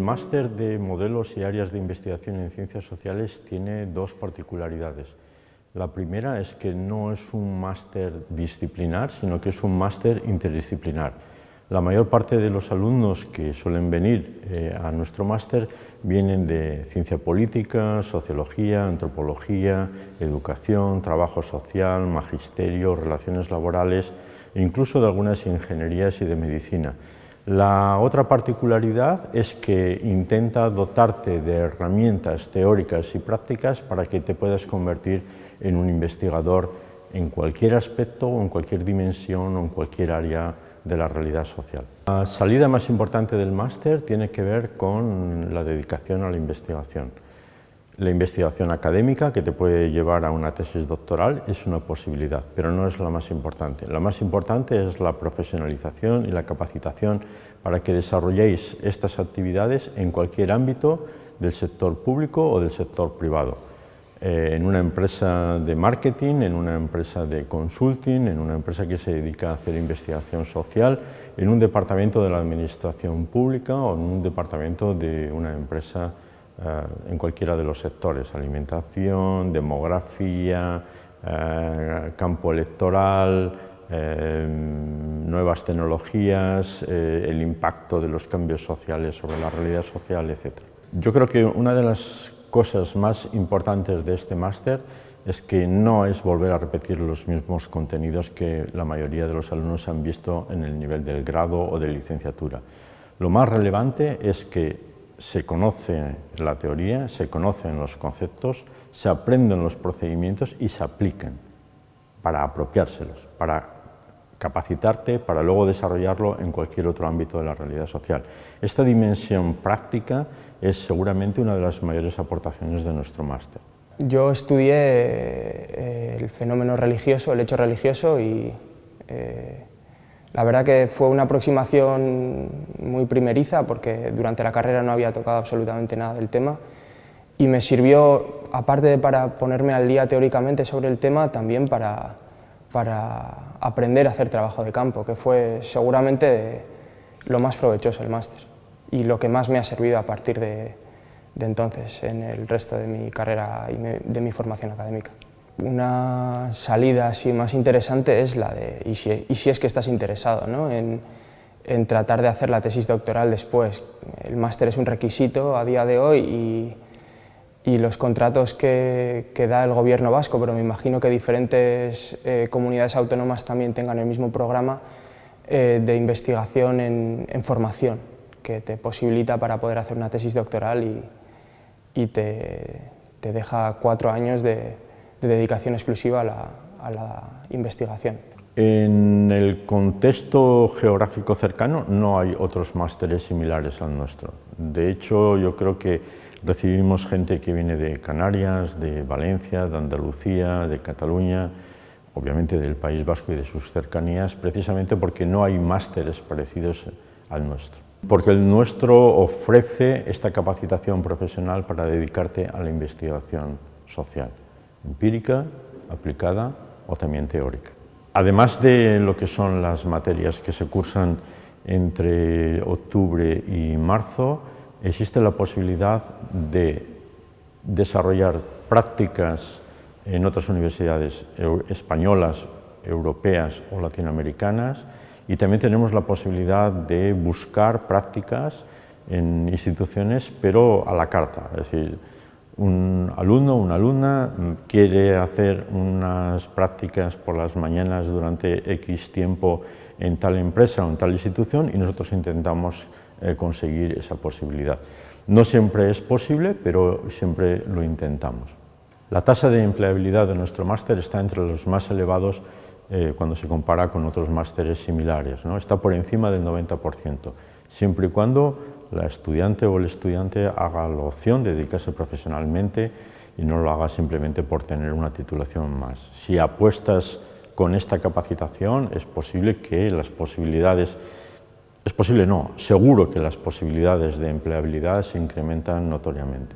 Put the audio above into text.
máster de modelos y áreas de investigación en ciencias sociales tiene dos particularidades. La primera es que no es un máster disciplinar, sino que es un máster interdisciplinar. La mayor parte de los alumnos que suelen venir a nuestro máster vienen de ciencia política, sociología, antropología, educación, trabajo social, magisterio, relaciones laborales e incluso de algunas ingenierías y de medicina. La otra particularidad es que intenta dotarte de herramientas teóricas y prácticas para que te puedas convertir en un investigador en cualquier aspecto o en cualquier dimensión o en cualquier área de la realidad social. La salida más importante del máster tiene que ver con la dedicación a la investigación. La investigación académica, que te puede llevar a una tesis doctoral, es una posibilidad, pero no es la más importante. La más importante es la profesionalización y la capacitación para que desarrolléis estas actividades en cualquier ámbito del sector público o del sector privado. En una empresa de marketing, en una empresa de consulting, en una empresa que se dedica a hacer investigación social, en un departamento de la administración pública o en un departamento de una empresa en cualquiera de los sectores, alimentación, demografía, campo electoral, nuevas tecnologías, el impacto de los cambios sociales sobre la realidad social, etc. Yo creo que una de las cosas más importantes de este máster es que no es volver a repetir los mismos contenidos que la mayoría de los alumnos han visto en el nivel del grado o de licenciatura. Lo más relevante es que se conoce la teoría, se conocen los conceptos, se aprenden los procedimientos y se aplican para apropiárselos, para capacitarte, para luego desarrollarlo en cualquier otro ámbito de la realidad social. Esta dimensión práctica es seguramente una de las mayores aportaciones de nuestro máster. Yo estudié el fenómeno religioso, el hecho religioso, y la verdad que fue una aproximación muy primeriza porque durante la carrera no había tocado absolutamente nada del tema y me sirvió, aparte de para ponerme al día teóricamente sobre el tema, también para aprender a hacer trabajo de campo, que fue seguramente lo más provechoso el máster y lo que más me ha servido a partir de entonces en el resto de mi carrera y de mi formación académica. Una salida así más interesante es la de, y si es que estás interesado, ¿no?, en tratar de hacer la tesis doctoral después. El máster es un requisito a día de hoy y los contratos que da el gobierno vasco, pero me imagino que diferentes comunidades autónomas también tengan el mismo programa de investigación en formación, que te posibilita para poder hacer una tesis doctoral y te deja 4 años de dedicación exclusiva a la investigación. En el contexto geográfico cercano no hay otros másteres similares al nuestro. De hecho, yo creo que recibimos gente que viene de Canarias, de Valencia, de Andalucía, de Cataluña, obviamente del País Vasco y de sus cercanías, precisamente porque no hay másteres parecidos al nuestro. Porque el nuestro ofrece esta capacitación profesional para dedicarte a la investigación social, empírica, aplicada o también teórica. Además de lo que son las materias que se cursan entre octubre y marzo, existe la posibilidad de desarrollar prácticas en otras universidades españolas, europeas o latinoamericanas, y también tenemos la posibilidad de buscar prácticas en instituciones, pero a la carta. Es decir, un alumno o una alumna quiere hacer unas prácticas por las mañanas durante X tiempo en tal empresa o en tal institución y nosotros intentamos conseguir esa posibilidad. No siempre es posible, pero siempre lo intentamos. La tasa de empleabilidad de nuestro máster está entre los más elevados cuando se compara con otros másteres similares, ¿no? Está por encima del 90%, siempre y cuando la estudiante o el estudiante haga la opción de dedicarse profesionalmente y no lo haga simplemente por tener una titulación más. Si apuestas con esta capacitación, es posible que las posibilidades, seguro que las posibilidades de empleabilidad se incrementan notoriamente.